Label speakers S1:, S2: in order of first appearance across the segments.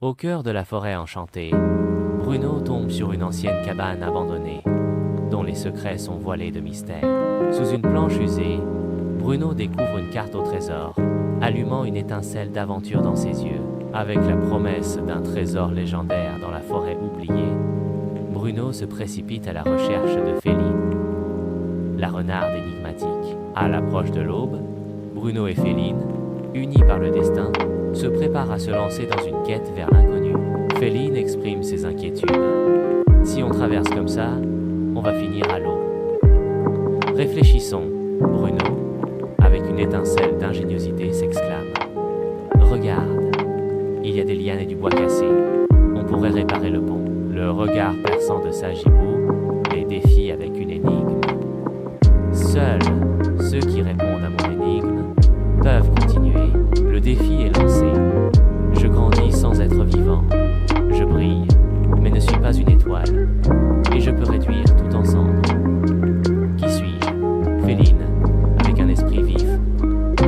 S1: Au cœur de la forêt enchantée, Bruno tombe sur une ancienne cabane abandonnée, dont les secrets sont voilés de mystère. Sous une planche usée, Bruno découvre une carte au trésor, allumant une étincelle d'aventure dans ses yeux. Avec la promesse d'un trésor légendaire dans la forêt oubliée, Bruno se précipite à la recherche de Féline, la renarde énigmatique. À l'approche de l'aube, Bruno et Féline, unis par le destin, se préparent à se lancer dans une quête vers l'inconnu. Féline exprime ses inquiétudes. Si on traverse comme ça, on va finir à l'eau. Réfléchissons, Bruno, avec une étincelle d'ingéniosité, s'exclame. Regarde, il y a des lianes et du bois cassé. On pourrait réparer le pont. Le regard perçant de Sagibou les défie avec une énigme. Seuls ceux qui répondent à mon énigme peuvent continuer. Le défi est lancé. Je grandis sans être vivant. Je brille, mais ne suis pas une étoile. Et je peux réduire tout en cendres. Qui suis-je? Féline, avec un esprit vif,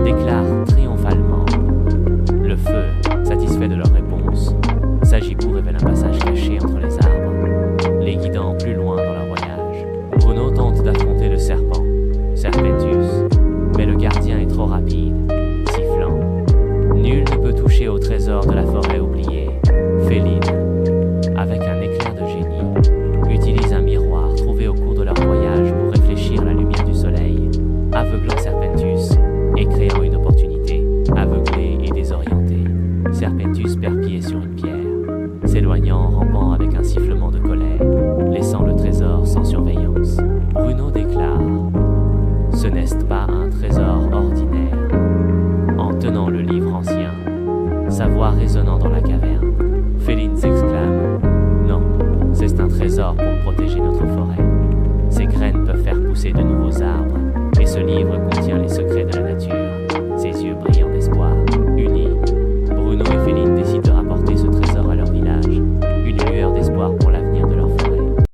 S1: déclare triomphalement. Le feu, satisfait de leur réponse, Sagibou révèle un passage caché entre les arbres, les guidant plus loin dans leur voyage. Bruno tente d'affronter le serpent, Serpentus, mais le gardien est trop rapide, sifflant. Nul ne peut toucher au trésor de la forêt oubliée. Féline, avec un éclair de génie, utilise un miroir trouvé au cours de leur voyage pour réfléchir la lumière du soleil, aveuglant Serpentus et créant une opportunité, aveuglé et désorienté. Serpentus perd pied sur une pierre, s'éloignant en rampant avec un sifflement de colère, laissant le trésor sans surveillance. Bruno déclare: ce n'est pas un trésor ordinaire. En tenant le livre ancien, sa voix résonnant dans la caverne, Féline s'exclame: non, c'est un trésor pour protéger notre forêt. Ses graines peuvent faire pousser de nouveaux arbres, et ce livre